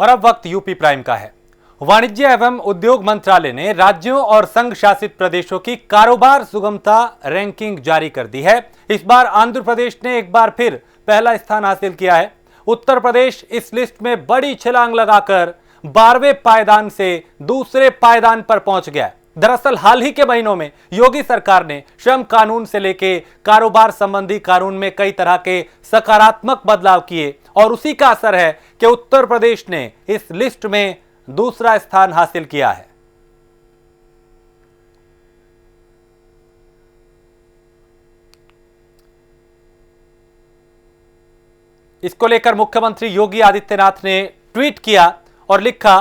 और अब वक्त यूपी प्राइम का है। वाणिज्य एवं उद्योग मंत्रालय ने राज्यों और संघ शासित प्रदेशों की कारोबार सुगमता रैंकिंग जारी कर दी है। इस बार आंध्र प्रदेश ने एक बार फिर पहला स्थान हासिल किया है। उत्तर प्रदेश इस लिस्ट में बड़ी छलांग लगाकर 12वें पायदान से दूसरे पायदान पर पहुंच गया है। दरअसल हाल ही के महीनों में योगी सरकार ने श्रम कानून से लेकर कारोबार संबंधी कानून में कई तरह के सकारात्मक बदलाव किए और उसी का असर है कि उत्तर प्रदेश ने इस लिस्ट में दूसरा स्थान हासिल किया है। इसको लेकर मुख्यमंत्री योगी आदित्यनाथ ने ट्वीट किया और लिखा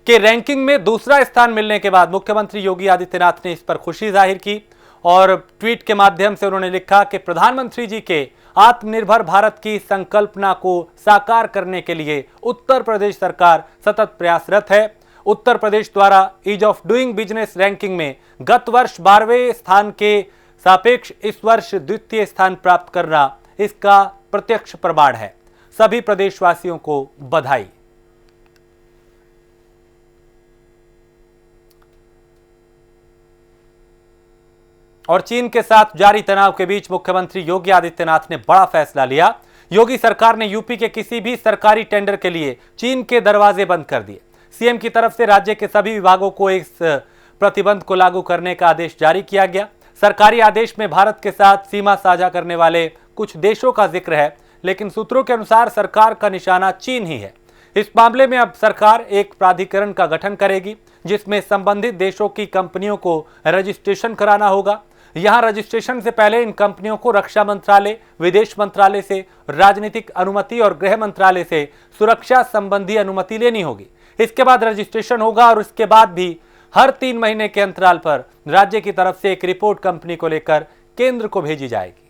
कि रैंकिंग में दूसरा स्थान मिलने के बाद मुख्यमंत्री योगी आदित्यनाथ ने इस पर खुशी जाहिर की और ट्वीट के माध्यम से उन्होंने लिखा कि प्रधानमंत्री जी के आत्मनिर्भर भारत की संकल्पना को साकार करने के लिए उत्तर प्रदेश सरकार सतत प्रयासरत है। उत्तर प्रदेश द्वारा ease of doing business ranking में गत वर्ष 12वें स्थान के सापेक्ष इस वर्ष द्वितीय स्थान प्राप्त करना इसका प्रत्यक्ष प्रमाण है। सभी प्रदेशवासियों को बधाई। और चीन के साथ जारी तनाव के बीच मुख्यमंत्री योगी आदित्यनाथ ने बड़ा फैसला लिया। योगी सरकार ने यूपी के किसी भी सरकारी टेंडर के लिए चीन के दरवाजे बंद कर दिए। सीएम की तरफ से राज्य के सभी विभागों को इस प्रतिबंध को लागू करने का आदेश जारी किया गया। सरकारी आदेश में भारत के साथ सीमा साझा करने वाले कुछ देशों का जिक्र है, लेकिन सूत्रों के अनुसार सरकार का निशाना चीन ही है। इस मामले में अब सरकार एक प्राधिकरण का गठन करेगी जिसमें संबंधित देशों की कंपनियों को रजिस्ट्रेशन कराना होगा। यहां रजिस्ट्रेशन से पहले इन कंपनियों को रक्षा मंत्रालय, विदेश मंत्रालय से राजनीतिक अनुमति और गृह मंत्रालय से सुरक्षा संबंधी अनुमति लेनी होगी। इसके बाद रजिस्ट्रेशन होगा और इसके बाद भी हर 3 महीने के अंतराल पर राज्य की तरफ से एक रिपोर्ट कंपनी को लेकर केंद्र को भेजी जाएगी।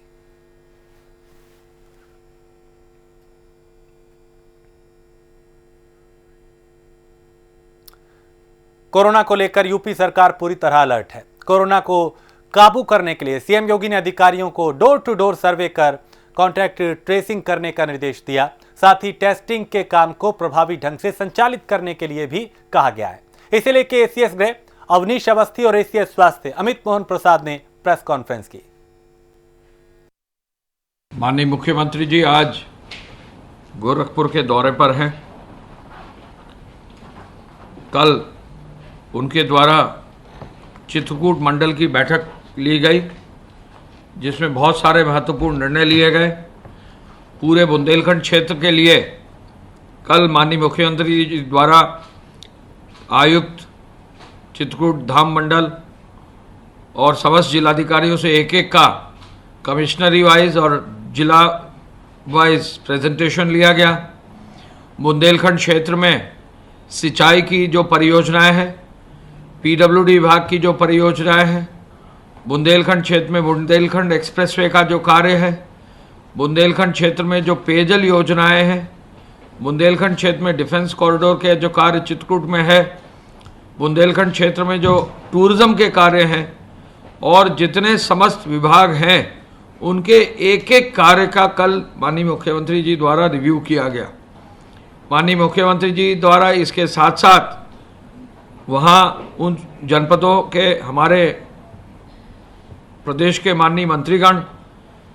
कोरोना को लेकर यूपी सरकार पूरी तरह अलर्ट है। कोरोना को काबू करने के लिए सीएम योगी ने अधिकारियों को डोर टू डोर सर्वे कर कॉन्टैक्ट ट्रेसिंग करने का निर्देश दिया। साथ ही टेस्टिंग के काम को प्रभावी ढंग से संचालित करने के लिए भी कहा गया है। इसे लेकर एसीएस गृह अवनीश अवस्थी और एसीएस स्वास्थ्य अमित मोहन प्रसाद ने प्रेस कॉन्फ्रेंस की। माननीय मुख्यमंत्री जी आज गोरखपुर के दौरे पर हैं। कल उनके द्वारा चित्रकूट मंडल की बैठक ली गई जिसमें बहुत सारे महत्वपूर्ण निर्णय लिए गए। पूरे बुंदेलखंड क्षेत्र के लिए कल माननीय मुख्यमंत्री जी द्वारा आयुक्त, चित्रकूट धाम मंडल और समस्त जिलाधिकारियों से एक एक का कमिश्नरी वाइज और जिला वाइज प्रेजेंटेशन लिया गया। बुंदेलखंड क्षेत्र में सिंचाई की जो परियोजनाएं हैं, पीडब्ल्यूडी विभाग की जो परियोजनाएं हैं, बुंदेलखंड क्षेत्र में बुंदेलखंड एक्सप्रेसवे का जो कार्य है, बुंदेलखंड क्षेत्र में जो पेयजल योजनाएं हैं, बुंदेलखंड क्षेत्र में डिफेंस कॉरिडोर के जो कार्य चित्रकूट में है, बुंदेलखंड क्षेत्र में जो टूरिज्म के कार्य हैं और जितने समस्त विभाग हैं उनके एक एक कार्य का कल माननीय मुख्यमंत्री जी द्वारा रिव्यू किया गया। माननीय मुख्यमंत्री जी द्वारा इसके साथ साथ वहाँ उन जनपदों के हमारे प्रदेश के माननीय मंत्रीगण,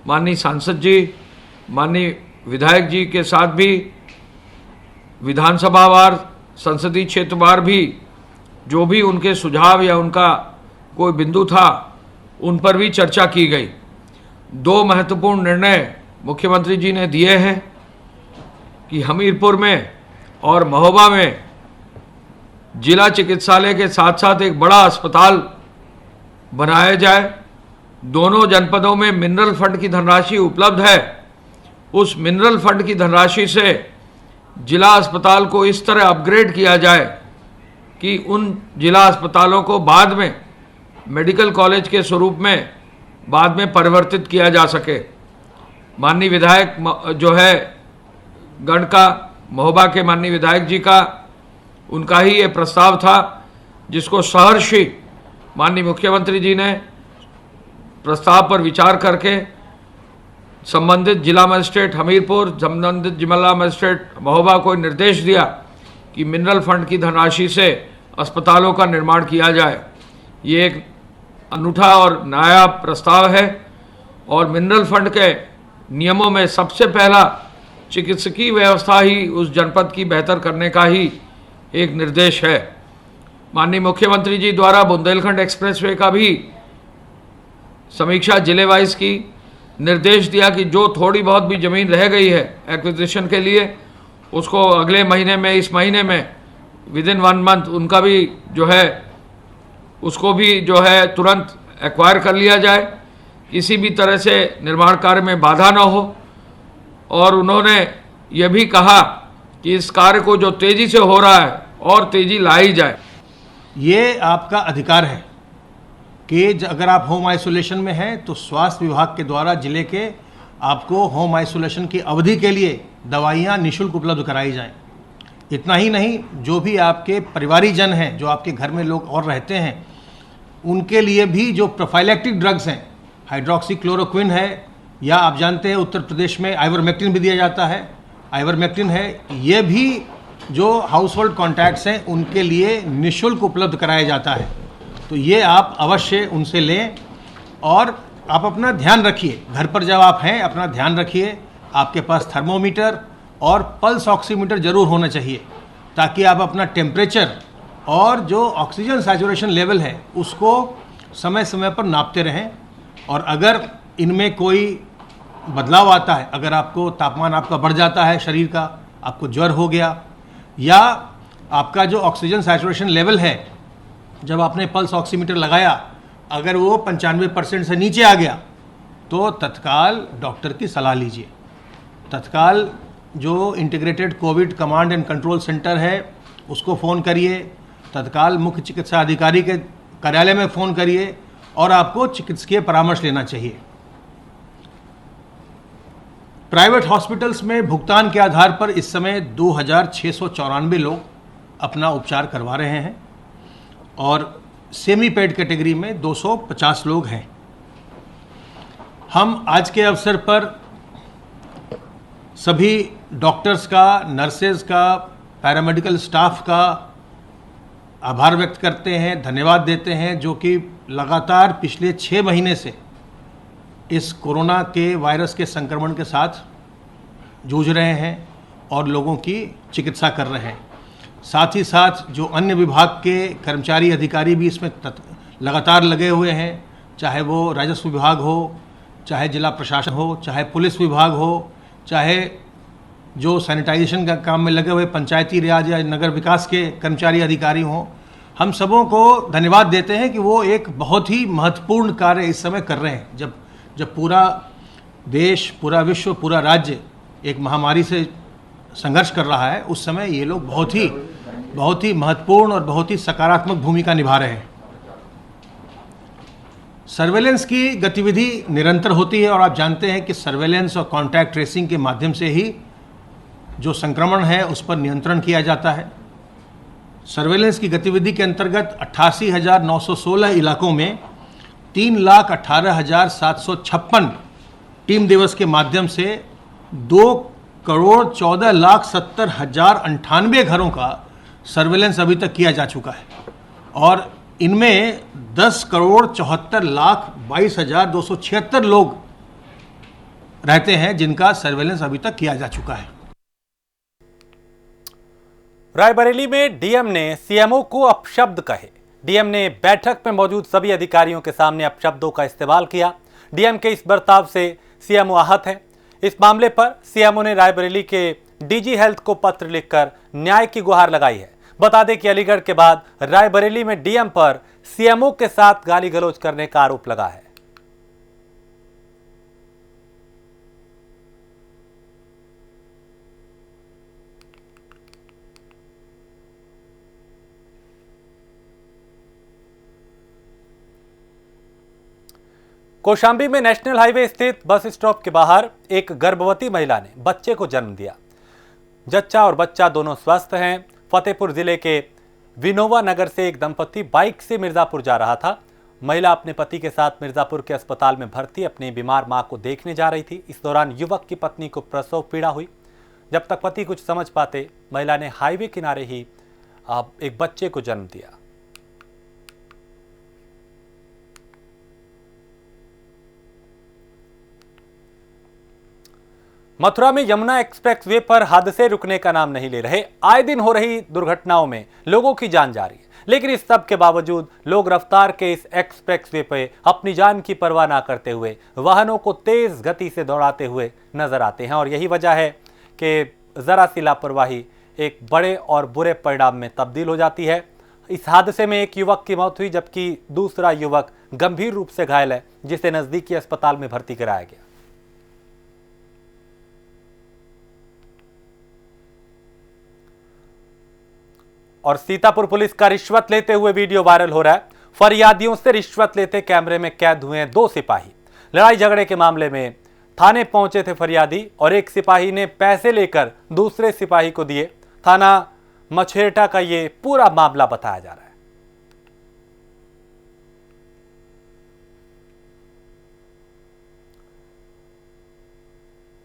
माननीय सांसद जी, माननीय विधायक जी के साथ भी विधानसभा वार, संसदीय क्षेत्र वार भी जो भी उनके सुझाव या उनका कोई बिंदु था उन पर भी चर्चा की गई। 2 महत्वपूर्ण निर्णय मुख्यमंत्री जी ने दिए हैं कि हमीरपुर में और महोबा में जिला चिकित्सालय के साथ साथ एक बड़ा अस्पताल बनाया जाए। दोनों जनपदों में मिनरल फंड की धनराशि उपलब्ध है। उस मिनरल फंड की धनराशि से जिला अस्पताल को इस तरह अपग्रेड किया जाए कि उन जिला अस्पतालों को बाद में मेडिकल कॉलेज के स्वरूप में बाद में परिवर्तित किया जा सके। माननीय विधायक जो है गण का, महोबा के माननीय विधायक जी का, उनका ही ये प्रस्ताव था जिसको सहर्षि माननीय मुख्यमंत्री जी ने प्रस्ताव पर विचार करके संबंधित जिला मजिस्ट्रेट हमीरपुर, संबंधित जिला मजिस्ट्रेट महोबा को निर्देश दिया कि मिनरल फंड की धनराशि से अस्पतालों का निर्माण किया जाए। ये एक अनूठा और नया प्रस्ताव है और मिनरल फंड के नियमों में सबसे पहला चिकित्सकीय व्यवस्था ही उस जनपद की बेहतर करने का ही एक निर्देश है। माननीय मुख्यमंत्री जी द्वारा बुंदेलखंड एक्सप्रेसवे का भी समीक्षा जिले वाइज की, निर्देश दिया कि जो थोड़ी बहुत भी ज़मीन रह गई है एक्विजिशन के लिए उसको अगले महीने में, इस महीने में विद इन 1 मंथ उनका भी जो है उसको भी जो है तुरंत एक्वायर कर लिया जाए, किसी भी तरह से निर्माण कार्य में बाधा न हो। और उन्होंने यह भी कहा कि इस कार्य को जो तेज़ी से हो रहा है और तेज़ी लाई जाए। ये आपका अधिकार है कि अगर आप होम आइसोलेशन में हैं तो स्वास्थ्य विभाग के द्वारा जिले के आपको होम आइसोलेशन की अवधि के लिए दवाइयाँ निःशुल्क उपलब्ध कराई जाएं। इतना ही नहीं, जो भी आपके परिवारीजन हैं, जो आपके घर में लोग और रहते हैं, उनके लिए भी जो प्रोफाइलैक्टिक ड्रग्स हैं, हाइड्रोक्सीक्लोरोक्विन है, या आप जानते हैं उत्तर प्रदेश में आइवरमेक्टिन भी दिया जाता है, आइवरमेक्टिन है, ये भी जो हाउस होल्ड कॉन्टैक्ट्स हैं उनके लिए निःशुल्क उपलब्ध कराया जाता है। तो ये आप अवश्य उनसे लें और आप अपना ध्यान रखिए। घर पर जब आप हैं अपना ध्यान रखिए, आपके पास थर्मोमीटर और पल्स ऑक्सीमीटर जरूर होना चाहिए ताकि आप अपना टेम्परेचर और जो ऑक्सीजन सैचुरेशन लेवल है उसको समय समय पर नापते रहें। और अगर इनमें कोई बदलाव आता है, अगर आपको तापमान आपका बढ़ जाता है शरीर का, आपको ज्वर हो गया, या आपका जो ऑक्सीजन सैचुरेशन लेवल है जब आपने पल्स ऑक्सीमीटर लगाया अगर वो 95% से नीचे आ गया तो तत्काल डॉक्टर की सलाह लीजिए। तत्काल जो integrated Covid command and control centre है उसको फ़ोन करिए, तत्काल मुख्य चिकित्सा अधिकारी के कार्यालय में फ़ोन करिए और आपको चिकित्सकीय परामर्श लेना चाहिए। प्राइवेट हॉस्पिटल्स में भुगतान के आधार पर इस समय 2694 लोग अपना उपचार करवा रहे हैं और सेमी पेड कैटेगरी में 250 लोग हैं। हम आज के अवसर पर सभी डॉक्टर्स का, नर्सेज का, पैरामेडिकल स्टाफ का आभार व्यक्त करते हैं, धन्यवाद देते हैं, जो कि लगातार पिछले 6 महीने से इस कोरोना के वायरस के संक्रमण के साथ जूझ रहे हैं और लोगों की चिकित्सा कर रहे हैं। साथ ही साथ जो अन्य विभाग के कर्मचारी अधिकारी भी इसमें लगातार लगे हुए हैं, चाहे वो राजस्व विभाग हो, चाहे जिला प्रशासन हो, चाहे पुलिस विभाग हो, चाहे जो सैनिटाइजेशन का काम में लगे हुए पंचायती राज या नगर विकास के कर्मचारी अधिकारी हों, हम सबों को धन्यवाद देते हैं कि वो एक बहुत ही महत्वपूर्ण कार्य इस समय कर रहे हैं। जब पूरा देश, पूरा विश्व, पूरा राज्य एक महामारी से संघर्ष कर रहा है, उस समय ये लोग बहुत ही महत्वपूर्ण और बहुत ही सकारात्मक भूमिका निभा रहे हैं। सर्वेलेंस की गतिविधि निरंतर होती है और आप जानते हैं कि सर्वेलेंस और कॉन्टैक्ट ट्रेसिंग के माध्यम से ही जो संक्रमण है उस पर नियंत्रण किया जाता है। सर्वेलेंस की गतिविधि के अंतर्गत 88,916 इलाकों में 3,18,756 टीम दिवस के माध्यम से 2,14,70,98 घरों का सर्वेलेंस अभी तक किया जा चुका है और इनमें 10,74,22,276 लोग रहते हैं जिनका सर्वेलेंस अभी तक किया जा चुका है। रायबरेली में डीएम ने सीएमओ को अपशब्द कहे। डीएम ने बैठक में मौजूद सभी अधिकारियों के सामने अपशब्दों का इस्तेमाल किया। डीएम के इस बर्ताव से सीएमओ आहत है। इस मामले पर सीएमओ ने रायबरेली के डीजी हेल्थ को पत्र लिखकर न्याय की गुहार लगाई है। बता दें कि अलीगढ़ के बाद रायबरेली में डीएम पर सीएमओ के साथ गाली गलौज करने का आरोप लगा है। कौशाम्बी में नेशनल हाईवे स्थित बस स्टॉप के बाहर एक गर्भवती महिला ने बच्चे को जन्म दिया। जच्चा और बच्चा दोनों स्वस्थ हैं। फतेहपुर जिले के विनोवा नगर से एक दंपति बाइक से मिर्जापुर जा रहा था। महिला अपने पति के साथ मिर्जापुर के अस्पताल में भर्ती अपनी बीमार मां को देखने जा रही थी। इस दौरान युवक की पत्नी को प्रसव पीड़ा हुई। जब तक पति कुछ समझ पाते, महिला ने हाईवे किनारे ही एक बच्चे को जन्म दिया। मथुरा में यमुना एक्सप्रेसवे पर हादसे रुकने का नाम नहीं ले रहे। आए दिन हो रही दुर्घटनाओं में लोगों की जान जा रही है, लेकिन इस सब के बावजूद लोग रफ्तार के इस एक्सप्रेसवे पे अपनी जान की परवाह ना करते हुए वाहनों को तेज गति से दौड़ाते हुए नजर आते हैं। और यही वजह है कि जरा सी लापरवाही एक बड़े और बुरे परिणाम में तब्दील हो जाती है। इस हादसे में एक युवक की मौत हुई, जबकि दूसरा युवक गंभीर रूप से घायल है, जिसे नजदीकी अस्पताल में भर्ती कराया गया। और सीतापुर पुलिस का रिश्वत लेते हुए वीडियो वायरल हो रहा है। फरियादियों से रिश्वत लेते कैमरे में कैद हुए हैं 2 सिपाही। लड़ाई झगड़े के मामले में थाने पहुंचे थे फरियादी और एक सिपाही ने पैसे लेकर दूसरे सिपाही को दिए। थाना मछेरटा का ये पूरा मामला बताया जा रहा है।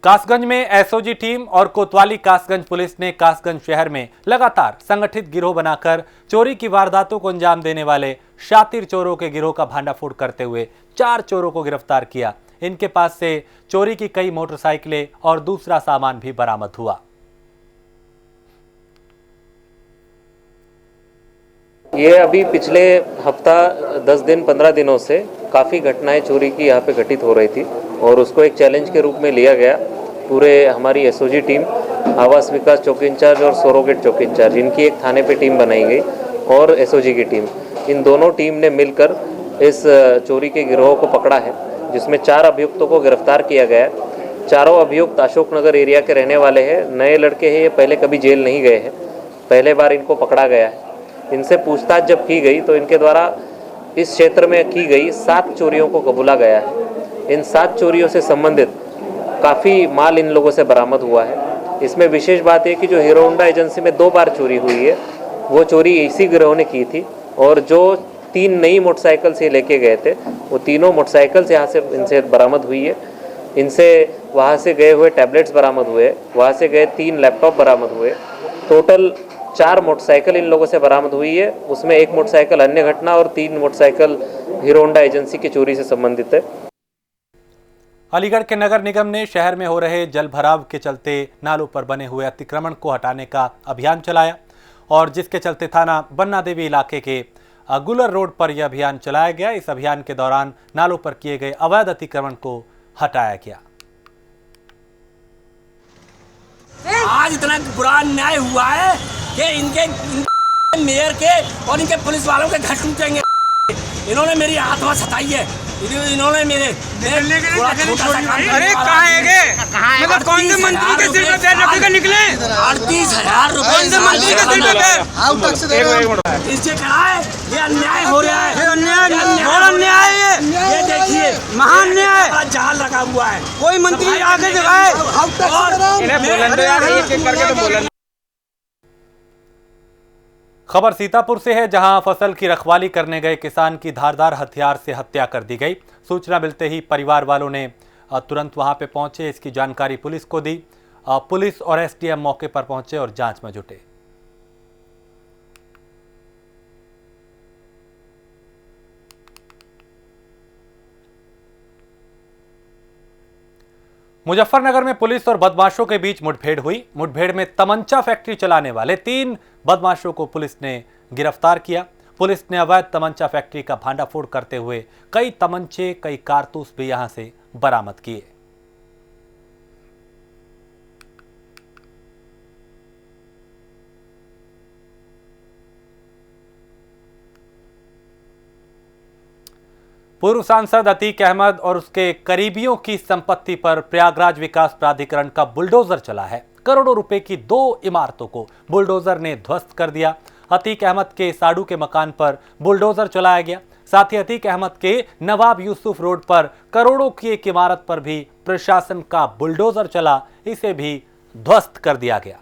कासगंज में एसओजी टीम और कोतवाली कासगंज पुलिस ने कासगंज शहर में लगातार संगठित गिरोह बनाकर चोरी की वारदातों को अंजाम देने वाले शातिर चोरों के गिरोह का भांडाफोड़ करते हुए 4 चोरों को गिरफ्तार किया। इनके पास से चोरी की कई मोटरसाइकिलें और दूसरा सामान भी बरामद हुआ। ये अभी पिछले हफ्ता 10 दिन 15 दिनों से काफ़ी घटनाएं चोरी की यहाँ पे घटित हो रही थी और उसको एक चैलेंज के रूप में लिया गया। पूरे हमारी एसओजी टीम, आवास विकास चौकी इंचार्ज और सोरोगेट चौकी इंचार्ज, इनकी एक थाने पे टीम बनाई गई और एसओजी की टीम, इन दोनों टीम ने मिलकर इस चोरी के गिरोह को पकड़ा है, जिसमें 4 अभियुक्तों को गिरफ्तार किया गया है। चारों अभियुक्त अशोकनगर एरिया के रहने वाले हैं, नए लड़के हैं, ये पहले कभी जेल नहीं गए हैं, पहले बार इनको पकड़ा गया है। इनसे पूछताछ जब की गई तो इनके द्वारा इस क्षेत्र में की गई 7 चोरियों को कबूला गया है। इन 7 चोरियों से संबंधित काफ़ी माल इन लोगों से बरामद हुआ है। इसमें विशेष बात है कि जो हीरो होंडा एजेंसी में 2 बार चोरी हुई है, वो चोरी इसी गिरोह ने की थी और जो 3 नई मोटरसाइकिल से लेके गए थे, वो तीनों मोटरसाइकिल्स यहाँ से इनसे बरामद हुई है। इनसे वहाँ से गए हुए टैबलेट्स बरामद हुए, वहाँ से गए 3 लैपटॉप बरामद हुए। टोटल 4 मोटरसाइकिल इन लोगों से बरामद हुई है, उसमें 1 मोटरसाइकिल अन्य घटना और 3 मोटरसाइकिल हीरो होंडा एजेंसी की चोरी से संबंधित है। अलीगढ़ के नगर निगम ने शहर में हो रहे जल भराव के चलते नालों पर बने हुए अतिक्रमण को हटाने का अभियान चलाया और जिसके चलते थाना बन्ना देवी इलाके के गुलर रोड पर यह अभियान चलाया गया। इस अभियान के दौरान नालों पर किए गए अवैध अतिक्रमण को हटाया गया। आज इतना बुरा अन्याय हुआ है कि इनके मेयर के और इनके पुलिस वालों के घर टूटेंगे। इन्होंने मेरी आत्मा सताई है, इन्होंने मेरे अरे कहाँ है मतलब कौन से मंत्री के सिर पे पैर रखेगा निकले? 38,000 रुपए कौन से मंत्री के सिर पे पैर? इससे कहा है ये अन्याय हो रहा है, ये अन्याय और अन्याय है। ये देखिए महान न्याय जाल लगा हुआ है। कोई मंत्री आगे दिखाए। खबर सीतापुर से है, जहां फसल की रखवाली करने गए किसान की धारदार हथियार से हत्या कर दी गई। सूचना मिलते ही परिवार वालों ने तुरंत वहां पे पहुंचे, इसकी जानकारी पुलिस को दी। पुलिस और एसडीएम मौके पर पहुंचे और जांच में जुटे। मुजफ्फरनगर में पुलिस और बदमाशों के बीच मुठभेड़ हुई। मुठभेड़ में तमंचा फैक्ट्री चलाने वाले 3 बदमाशों को पुलिस ने गिरफ्तार किया। पुलिस ने अवैध तमंचा फैक्ट्री का भांडाफोड़ करते हुए कई तमंचे, कई कारतूस भी यहां से बरामद किए। पूर्व सांसद अतीक अहमद और उसके करीबियों की संपत्ति पर प्रयागराज विकास प्राधिकरण का बुलडोजर चला है। करोड़ों रुपए की 2 इमारतों को बुलडोजर ने ध्वस्त कर दिया। अतीक अहमद के साडू के मकान पर बुलडोजर चलाया गया। साथ ही अतीक अहमद के नवाब यूसुफ रोड पर करोड़ों की एक इमारत पर भी प्रशासन का बुलडोजर चला, इसे भी ध्वस्त कर दिया गया।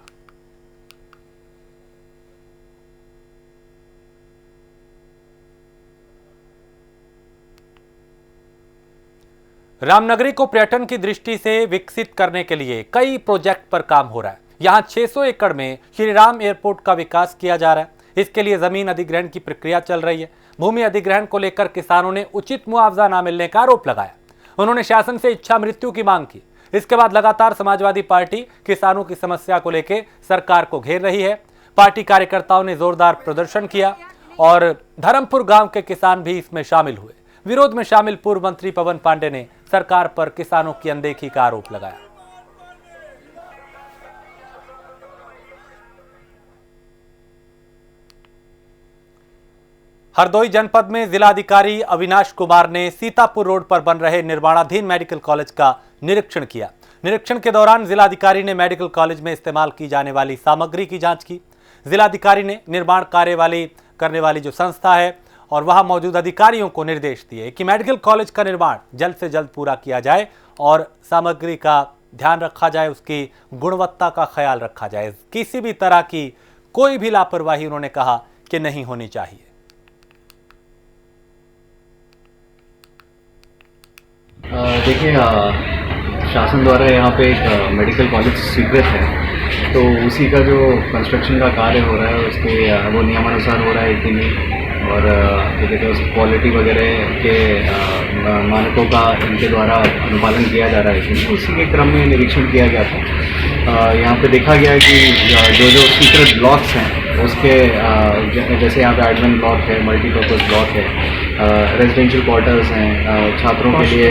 रामनगरी को पर्यटन की दृष्टि से विकसित करने के लिए कई प्रोजेक्ट पर काम हो रहा है। यहाँ 600 एकड़ में श्रीराम एयरपोर्ट का विकास किया जा रहा है। इसके लिए जमीन अधिग्रहण की प्रक्रिया चल रही है। भूमि अधिग्रहण को लेकर किसानों ने उचित मुआवजा न मिलने का आरोप लगाया। उन्होंने शासन से इच्छा मृत्यु की मांग की। इसके बाद लगातार समाजवादी पार्टी किसानों की समस्या को लेकर सरकार को घेर रही है। पार्टी कार्यकर्ताओं ने जोरदार प्रदर्शन किया और धर्मपुर गांव के किसान भी इसमें शामिल हुए। विरोध में शामिल पूर्व मंत्री पवन पांडे ने सरकार पर किसानों की अनदेखी का आरोप लगाया। हरदोई जनपद में जिलाधिकारी अविनाश कुमार ने सीतापुर रोड पर बन रहे निर्माणाधीन मेडिकल कॉलेज का निरीक्षण किया। निरीक्षण के दौरान जिलाधिकारी ने मेडिकल कॉलेज में इस्तेमाल की जाने वाली सामग्री की जांच की। जिलाधिकारी ने निर्माण कार्य करने वाली जो संस्था है और वहां मौजूद अधिकारियों को निर्देश दिए कि मेडिकल कॉलेज का निर्माण जल्द से जल्द पूरा किया जाए और सामग्री का ध्यान रखा जाए, उसकी गुणवत्ता का ख्याल रखा जाए। किसी भी तरह की कोई भी लापरवाही उन्होंने कहा कि नहीं होनी चाहिए। देखिए, शासन द्वारा यहाँ पे एक मेडिकल कॉलेज स्वीकृत है, तो उसी का जो कंस्ट्रक्शन का कार्य हो रहा है उसके वो नियमानुसार हो रहा है कि नहीं, और क्या कहते हैं उस क्वालिटी वगैरह के मानकों का इनके द्वारा अनुपालन किया जा रहा है कि उसी के क्रम में निरीक्षण किया गया था। यहाँ पे देखा गया है कि जो सीक्रेट ब्लॉक्स हैं उसके जैसे यहाँ पे एडमिन ब्लॉक है, मल्टीपर्पज़ ब्लॉक है, रेजिडेंशियल क्वार्टर्स हैं, छात्रों के लिए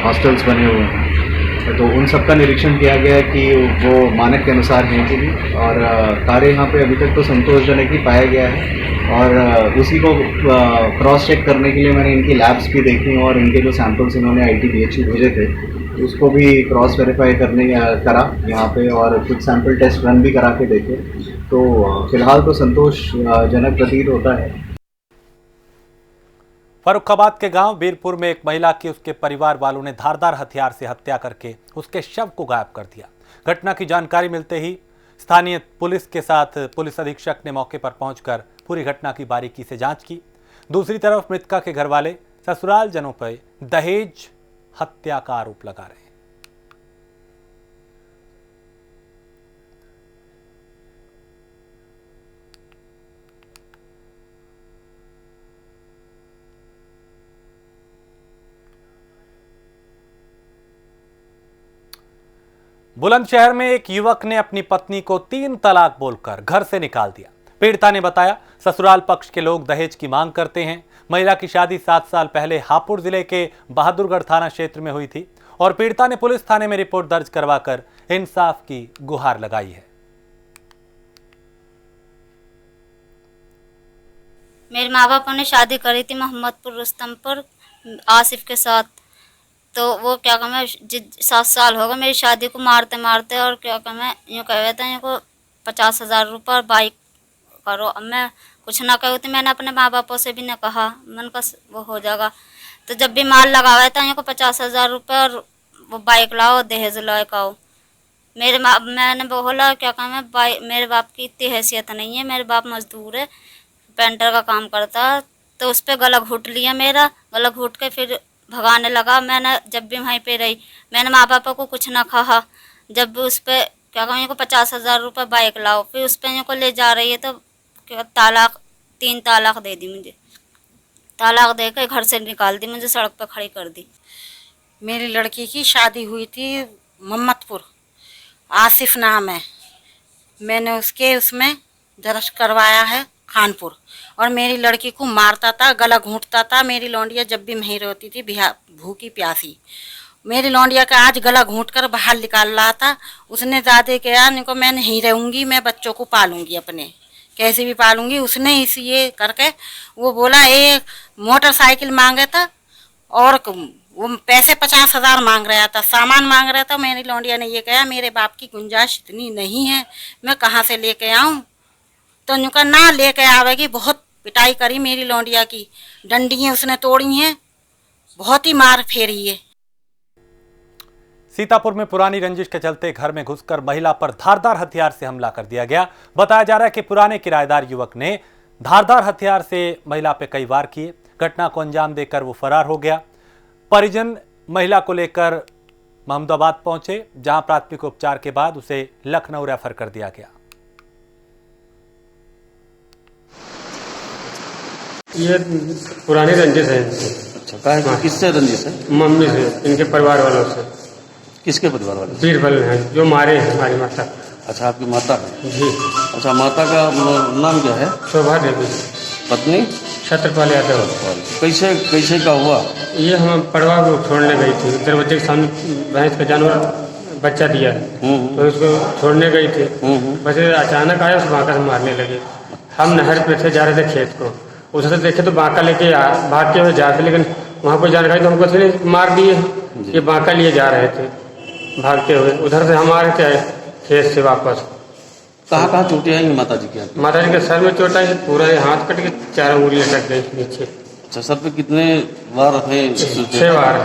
हॉस्टल्स बने हुए हैं, तो उन सब का निरीक्षण किया गया है कि वो मानक के अनुसार हैं कि नहीं, और कार्य यहाँ पे अभी तक तो संतोषजनक ही पाया गया है। और उसी को क्रॉस चेक करने के लिए मैंने इनकी लैब्स भी देखी और इनके जो सैंपल्स इन्होंने ITBHU भेजे थे उसको भी क्रॉस वेरीफाई करा यहाँ पे, और कुछ सैंपल टेस्ट रन भी करा के देखे, तो फिलहाल तो संतोषजनक प्रतीत होता है। फर्रुखाबाद के गांव बीरपुर में एक महिला की उसके परिवार वालों ने धारदार हथियार से हत्या करके उसके शव को गायब कर दिया। घटना की जानकारी मिलते ही स्थानीय पुलिस के साथ पुलिस अधीक्षक ने मौके पर पहुंचकर पूरी घटना की बारीकी से जांच की। दूसरी तरफ मृतका के घर वाले ससुराल जनों पर दहेज हत्या का आरोप लगा रहे हैं। बुलंदशहर में एक युवक ने अपनी पत्नी को 3 तलाक बोलकर घर से निकाल दिया। पीड़िता ने बताया, ससुराल पक्ष के लोग दहेज की मांग करते हैं। महिला की शादी 7 साल पहले हापुड़ जिले के बहादुरगढ़ थाना क्षेत्र में हुई थी और पीड़िता ने पुलिस थाने में रिपोर्ट दर्ज करवाकर इंसाफ की गुहार लगाई है। मेरे माँ बाप ने शादी करी थी मोहम्मदपुर रुस्तमपुर आसिफ के साथ, तो वो क्या कहूँ 7 साल हो गए मेरी शादी को मारते मारते, और क्या कहूँ यूँ कहे थे इनको 50,000 रुपये और बाइक करो। अब मैं कुछ ना कहूँ तो मैंने अपने माँ बापों से भी न कहा, मैंने कहा वो हो जाएगा। तो जब भी माल लगाया था इनको 50,000 रुपये और वो बाइक लाओ दहेज लाओ आओ। मैंने बोला क्या कहूँ मेरे बाप की इतनी हैसियत नहीं है, मेरे बाप मजदूर है, पेंटर का काम करता, तो उस पर गला घुट लिया मेरा, गला घुट के फिर भगाने लगा। मैंने जब भी वहीं पे रही मैंने माँ बापा को कुछ ना कहा। जब भी उस पर क्या कहूँ इनको 50,000 रुपये बाइक लाओ, फिर उस पर इनको ले जा रही है तो तालाक 3 तालाक दे दी मुझे, तालाक दे के घर से निकाल दी, मुझे सड़क पर खड़ी कर दी। मेरी लड़की की शादी हुई थी मोहम्मदपुर, आसिफ नाम है, मैंने उसमें दर्ज करवाया है खानपुर, और मेरी लड़की को मारता था, गला घूंटता था। मेरी लौंडिया जब भी वहीं रोती थी भूखी प्यासी, मेरी लौंडिया का आज गला घूंट कर बाहर निकाल रहा था। उसने ज़्यादा कहा इनको मैं नहीं रहूँगी, मैं बच्चों को पालूंगी, अपने कैसे भी पालूंगी। उसने इस ये करके वो बोला एक मोटरसाइकिल मांगा था और वो पैसे 50,000 मांग रहा था, सामान मांग रहा था। मेरी लौंडिया ने ये कहा मेरे बाप की गुंजाइश इतनी नहीं है, मैं कहाँ से लेके आऊँ। तो उनका ना लेके आवेगी। बहुत पिटाई करी मेरी लौंडिया की, डंडियाँ उसने तोड़ी हैं, बहुत ही मार फेरी है। सीतापुर में पुरानी रंजिश के चलते घर में घुसकर महिला पर धारदार हथियार से हमला कर दिया गया। बताया जा रहा है कि पुराने किराएदार युवक ने धारदार हथियार से महिला पर कई वार किए। घटना को अंजाम देकर वो फरार हो गया। परिजन महिला को लेकर महमूदाबाद पहुंचे, जहां प्राथमिक उपचार के बाद उसे लखनऊ रेफर कर दिया गया। ये पुरानी रंजिश है इनसे। अच्छा, किससे रंजिश है? मम्मी से, इनके परिवार वालों से। किसके परिवार वाले? बीरबल हैं जो मारे हैं हमारी माता। अच्छा, आपकी माता है जी। अच्छा, माता का नाम क्या है? शोभा देवी। पत्नी? छत्रपाल यादव। कैसे कैसे का हुआ? ये हम पड़वा को छोड़ने गई थी, दरवाजे के सामने भैंस का जानवर बच्चा दिया तो उसको छोड़ने गई थी। बस अचानक आया, उस बांका से मारने लगे। हम नहर पे थे, जा रहे थे खेत को, उधर से देखे तो बांका लेके भागते हुए जाते, लेकिन वहाँ कोई जानकारी तो हमको थे, मार दिए। ये बांका लिए जा रहे थे भागते हुए, उधर से हम आ रहे थे खेत से वापस। कहाँ कहाँ चोटें आएंगी माता जी के? माता जी के सर में चोट आई, पूरा हाथ कट के 4 उंगली लटक गई नीचे। अच्छा, सर पे कितने बार है? 6 बार।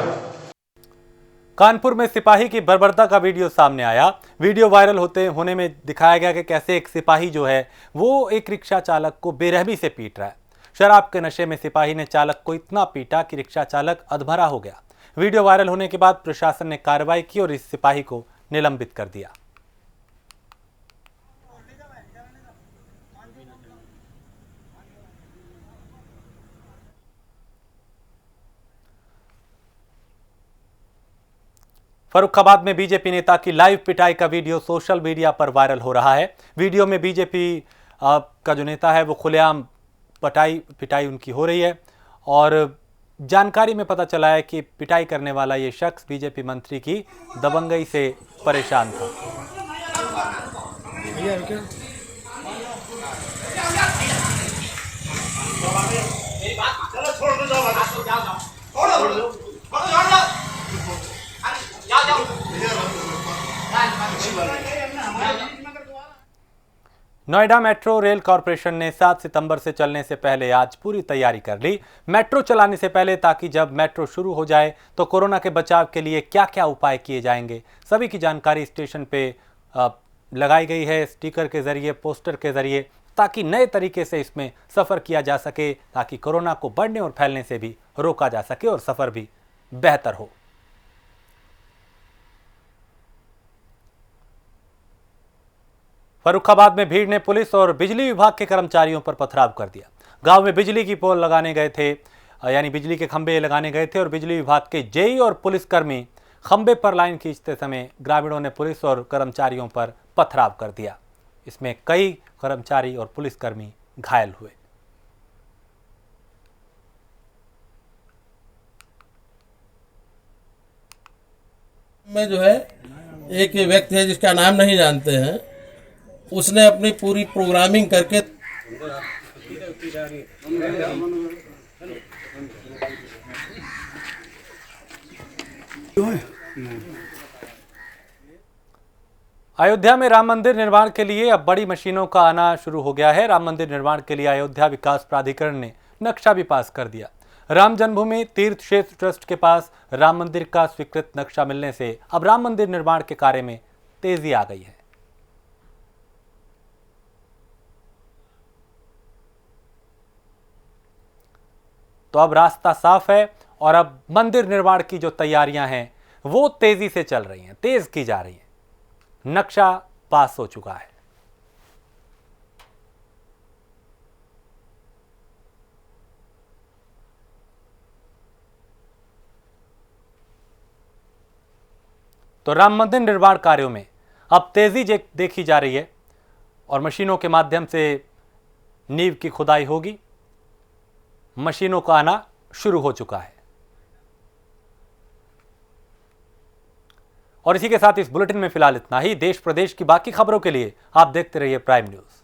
कानपुर में सिपाही की बर्बरता का वीडियो सामने आया। वीडियो वायरल होने में दिखाया गया कि कैसे एक सिपाही जो है वो एक रिक्शा चालक को बेरहमी से पीट रहा है। शराब के नशे में सिपाही ने चालक को इतना पीटा कि रिक्शा चालक अधमरा हो गया। वीडियो वायरल होने के बाद प्रशासन ने कार्रवाई की और इस सिपाही को निलंबित कर दिया। फर्रुखाबाद में बीजेपी नेता की लाइव पिटाई का वीडियो सोशल मीडिया पर वायरल हो रहा है। वीडियो में बीजेपी का जो नेता है वो खुलेआम पिटाई उनकी हो रही है और जानकारी में पता चला है कि पिटाई करने वाला ये शख्स बीजेपी मंत्री की दबंगई से परेशान था। नोएडा मेट्रो रेल कॉरपोरेशन ने 7 सितंबर से चलने से पहले आज पूरी तैयारी कर ली। मेट्रो चलाने से पहले ताकि जब मेट्रो शुरू हो जाए तो कोरोना के बचाव के लिए क्या क्या उपाय किए जाएंगे, सभी की जानकारी स्टेशन पे लगाई गई है, स्टिकर के जरिए, पोस्टर के जरिए, ताकि नए तरीके से इसमें सफ़र किया जा सके, ताकि कोरोना को बढ़ने और फैलने से भी रोका जा सके और सफ़र भी बेहतर हो। फर्रुखाबाद में भीड़ ने पुलिस और बिजली विभाग के कर्मचारियों पर पथराव कर दिया। गांव में बिजली की पोल लगाने गए थे, यानी बिजली के खंभे लगाने गए थे और बिजली विभाग के जेई और पुलिसकर्मी खंभे पर लाइन खींचते समय ग्रामीणों ने पुलिस और कर्मचारियों पर पथराव कर दिया। इसमें कई कर्मचारी और पुलिसकर्मी घायल हुए। में जो है एक व्यक्ति है जिसका नाम नहीं जानते हैं, उसने अपनी पूरी प्रोग्रामिंग करके अयोध्या में राम मंदिर निर्माण के लिए अब बड़ी मशीनों का आना शुरू हो गया है। राम मंदिर निर्माण के लिए अयोध्या विकास प्राधिकरण ने नक्शा भी पास कर दिया। राम जन्मभूमि तीर्थ क्षेत्र ट्रस्ट के पास राम मंदिर का स्वीकृत नक्शा मिलने से अब राम मंदिर निर्माण के कार्य में तेजी आ गई है। तो अब रास्ता साफ है और अब मंदिर निर्माण की जो तैयारियां हैं वो तेजी से चल रही हैं, तेज की जा रही हैं। नक्शा पास हो चुका है। तो राम मंदिर निर्माण कार्यों में अब तेजी देखी जा रही है और मशीनों के माध्यम से नींव की खुदाई होगी। मशीनों का आना शुरू हो चुका है। और इसी के साथ इस बुलेटिन में फिलहाल इतना ही। देश प्रदेश की बाकी खबरों के लिए आप देखते रहिए प्राइम न्यूज़।